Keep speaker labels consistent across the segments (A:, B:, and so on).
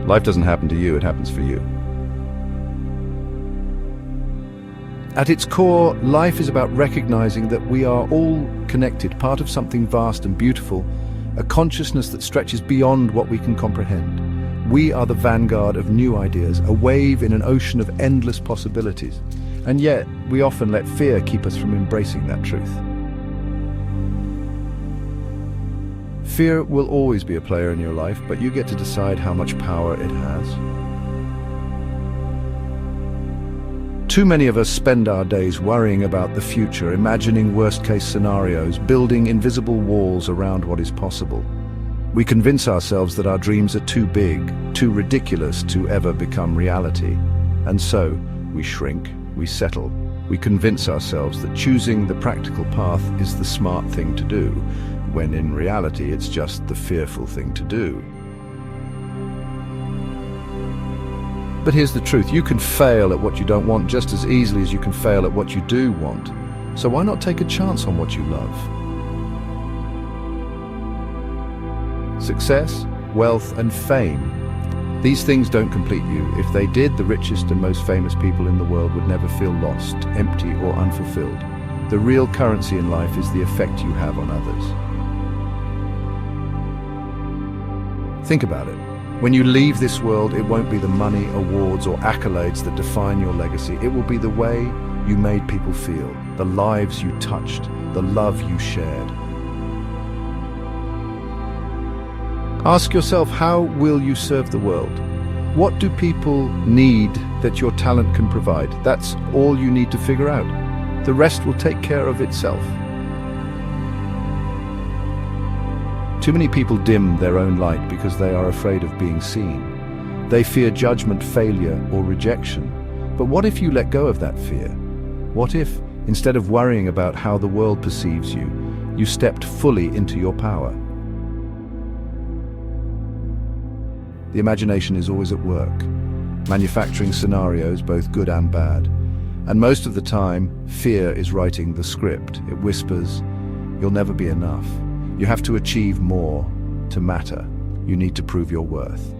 A: Life doesn't happen to you, it happens for you. At its core, life is about recognizing that we are all connected, part of something vast and beautiful, a consciousness that stretches beyond what we can comprehend. We are the vanguard of new ideas, a wave in an ocean of endless possibilities. And yet, we often let fear keep us from embracing that truth. Fear will always be a player in your life, but you get to decide how much power it has. Too many of us spend our days worrying about the future, imagining worst-case scenarios, building invisible walls around what is possible. We convince ourselves that our dreams are too big, too ridiculous to ever become reality. And so, we shrink, we settle. We convince ourselves that choosing the practical path is the smart thing to do, when in reality it's just the fearful thing to do. But here's the truth, you can fail at what you don't want just as easily as you can fail at what you do want. So why not take a chance on what you love? Success, wealth, and fame. These things don't complete you. If they did, the richest and most famous people in the world would never feel lost, empty, or unfulfilled. The real currency in life is the effect you have on others. Think about it. When you leave this world, it won't be the money, awards, or accolades that define your legacy. It will be the way you made people feel, the lives you touched, the love you shared. Ask yourself, how will you serve the world? What do people need that your talent can provide? That's all you need to figure out. The rest will take care of itself. Too many people dim their own light because they are afraid of being seen. They fear judgment, failure, or rejection. But what if you let go of that fear? What if, instead of worrying about how the world perceives you, you stepped fully into your power? The imagination is always at work, manufacturing scenarios, both good and bad. And most of the time, fear is writing the script. It whispers, "You'll never be enough. You have to achieve more to matter. You need to prove your worth."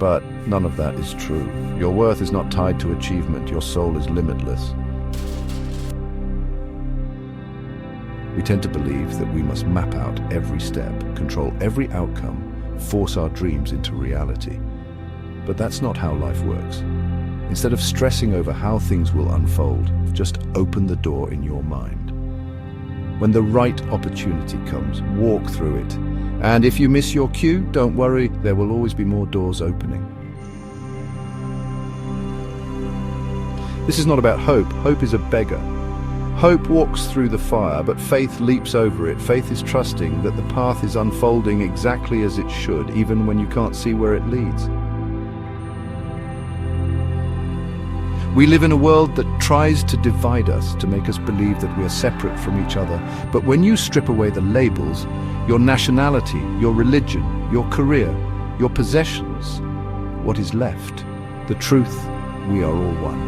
A: But none of that is true. Your worth is not tied to achievement. Your soul is limitless. We tend to believe that we must map out every step, control every outcome, force our dreams into reality. But that's not how life works. Instead of stressing over how things will unfold, just open the door in your mind. When the right opportunity comes, walk through it. And if you miss your cue, don't worry, there will always be more doors opening. This is not about hope. Hope is a beggar. Hope walks through the fire, but faith leaps over it. Faith is trusting that the path is unfolding exactly as it should, even when you can't see where it leads. We live in a world that tries to divide us, to make us believe that we are separate from each other. But when you strip away the labels, your nationality, your religion, your career, your possessions, what is left? The truth, we are all one.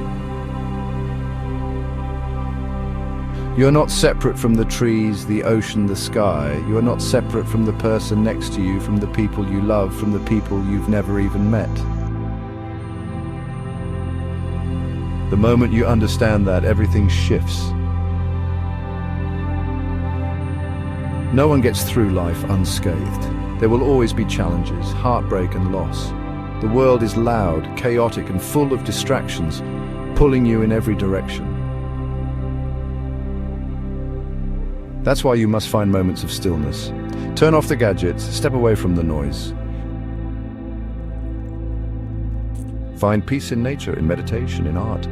A: You are not separate from the trees, the ocean, the sky. You are not separate from the person next to you, from the people you love, from the people you've never even met. The moment you understand that, everything shifts. No one gets through life unscathed. There will always be challenges, heartbreak and loss. The world is loud, chaotic and full of distractions, pulling you in every direction. That's why you must find moments of stillness. Turn off the gadgets, step away from the noise. Find peace in nature, in meditation, in art.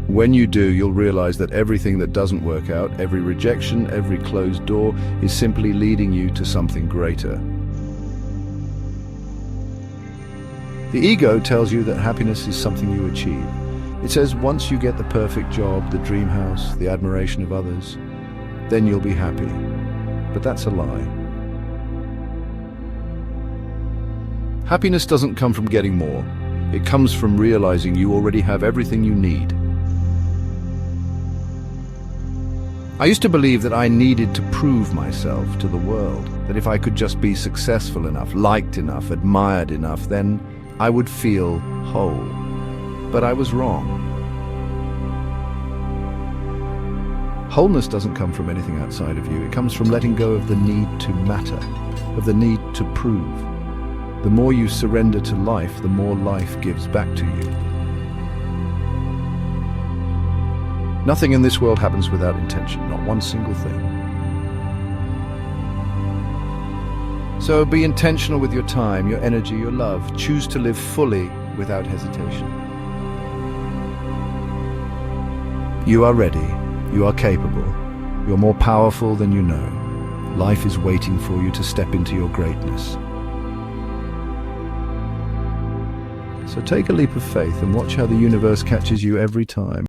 A: When you do, you'll realize that everything that doesn't work out, every rejection, every closed door, is simply leading you to something greater. The ego tells you that happiness is something you achieve. It says once you get the perfect job, the dream house, the admiration of others, then you'll be happy. But that's a lie. Happiness doesn't come from getting more. It comes from realizing you already have everything you need. I used to believe that I needed to prove myself to the world, that if I could just be successful enough, liked enough, admired enough, then I would feel whole. But I was wrong. Wholeness doesn't come from anything outside of you. It comes from letting go of the need to matter, of the need to prove. The more you surrender to life, the more life gives back to you. Nothing in this world happens without intention, not one single thing. So be intentional with your time, your energy, your love. Choose to live fully without hesitation. You are ready. You are capable. You're more powerful than you know. Life is waiting for you to step into your greatness. So take a leap of faith and watch how the universe catches you every time.